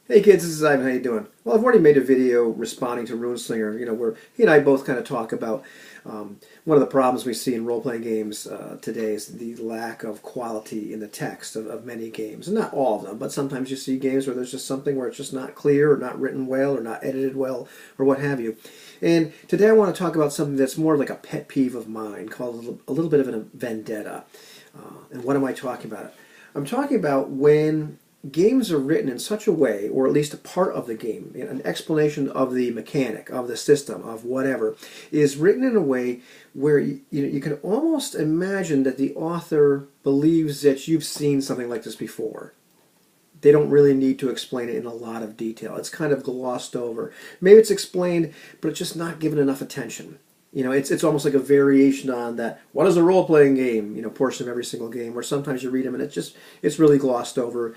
Hey kids, this is Ivan. How you doing? Well, I've already made a video responding to RuneSlinger, where he and I both kind of talk about one of the problems we see in role-playing games today is the lack of quality in the text of many games. And not all of them, but sometimes you see games where there's just something where it's just not clear or not written well or not edited well or what have you. And today I want to talk about something that's more like a pet peeve of mine called a little bit of a vendetta. And what am I talking about? I'm talking about when games are written in such a way, or at least a part of the game, an explanation of the mechanic, of the system, of whatever, is written in a way where you can almost imagine that the author believes that you've seen something like this before. They don't really need to explain it in a lot of detail. It's kind of glossed over. Maybe it's explained, but it's just not given enough attention. It's almost like a variation on that. What is a role playing game? Portion of every single game. Where sometimes you read them and it's really glossed over.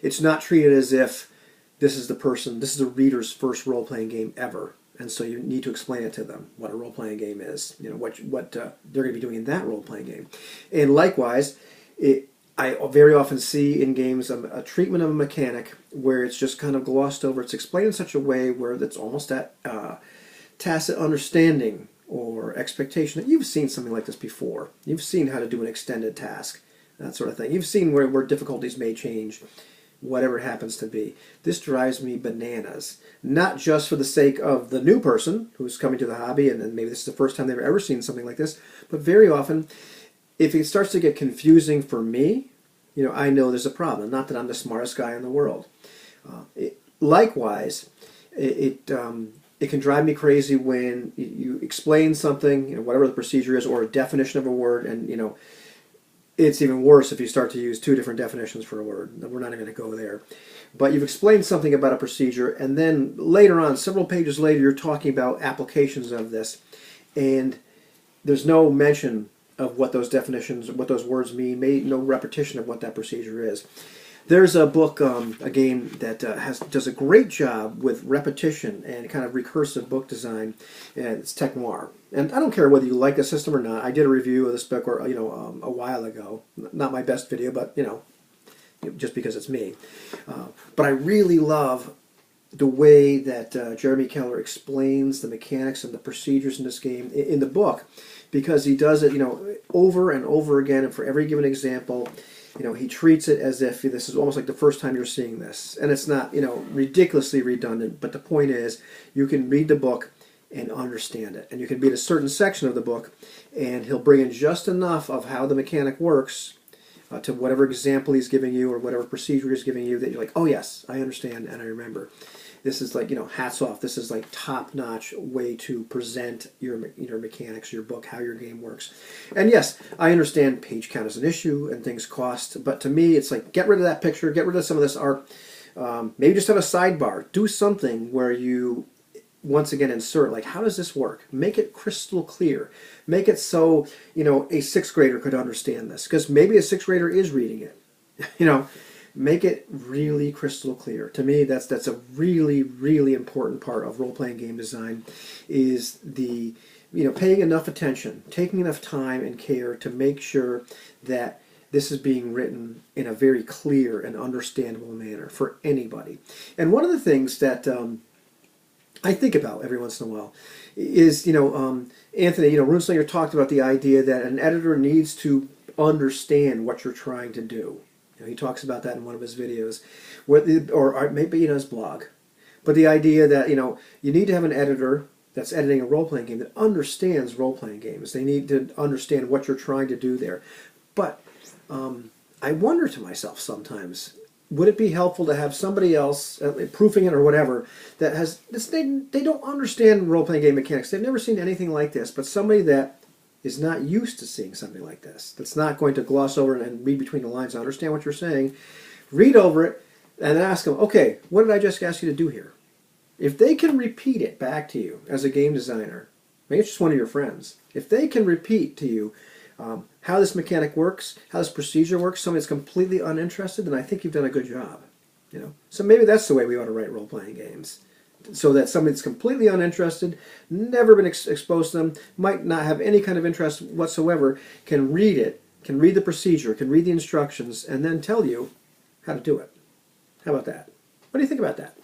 It's not treated as if this is the reader's first role playing game ever, and so you need to explain it to them what a role playing game is. What they're going to be doing in that role playing game, and likewise, I very often see in games a treatment of a mechanic where it's just kind of glossed over. It's explained in such a way where it's almost that. Tacit understanding or expectation that you've seen something like this before. You've seen how to do an extended task, that sort of thing. You've seen where difficulties may change, whatever it happens to be. This drives me bananas. Not just for the sake of the new person who's coming to the hobby and maybe this is the first time they've ever seen something like this, but very often, if it starts to get confusing for me, I know there's a problem. Not that I'm the smartest guy in the world. Likewise, it can drive me crazy when you explain something, whatever the procedure is, or a definition of a word, and it's even worse if you start to use two different definitions for a word. We're not even going to go there. But you've explained something about a procedure, and then later on, several pages later, you're talking about applications of this, and there's no mention of what those definitions, what those words mean, no repetition of what that procedure is. There's a book, a game that does a great job with repetition and kind of recursive book design, and it's Tech Noir. And I don't care whether you like the system or not. I did a review of this book, a while ago. Not my best video, but just because it's me. But I really love the way that Jeremy Keller explains the mechanics and the procedures in this game in the book, because he does it, over and over again, and for every given example. He treats it as if this is almost like the first time you're seeing this. And it's not, ridiculously redundant, but the point is you can read the book and understand it. And you can be at a certain section of the book, and he'll bring in just enough of how the mechanic works to whatever example he's giving you or whatever procedure he's giving you that you're like, oh yes, I understand and I remember. This is like, hats off. This is like top-notch way to present your mechanics, your book, how your game works. And yes, I understand page count is an issue and things cost, but to me, it's like, get rid of that picture, get rid of some of this art. Maybe just have a sidebar. Do something where you, once again, insert, like, how does this work? Make it crystal clear. Make it so, a sixth grader could understand this, because maybe a sixth grader is reading it, Make it really crystal clear. To me, that's a really, really important part of role-playing game design, is the paying enough attention, taking enough time and care to make sure that this is being written in a very clear and understandable manner for anybody. And one of the things that I think about every once in a while is, Anthony, RuneSlinger talked about the idea that an editor needs to understand what you're trying to do. He talks about that in one of his videos, or maybe in his blog. But the idea that you need to have an editor that's editing a role-playing game that understands role-playing games. They need to understand what you're trying to do there. But I wonder to myself sometimes, would it be helpful to have somebody else proofing it or whatever that has they don't understand role-playing game mechanics. They've never seen anything like this, but somebody that is not used to seeing something like this, that's not going to gloss over and read between the lines and understand what you're saying, read over it and ask them, okay, what did I just ask you to do here? If they can repeat it back to you as a game designer, maybe it's just one of your friends, if they can repeat to you how this mechanic works, how this procedure works, somebody that's completely uninterested, then I think you've done a good job. So maybe that's the way we ought to write role-playing games. So that somebody that's completely uninterested, never been exposed to them, might not have any kind of interest whatsoever, can read it, can read the procedure, can read the instructions, and then tell you how to do it. How about that? What do you think about that?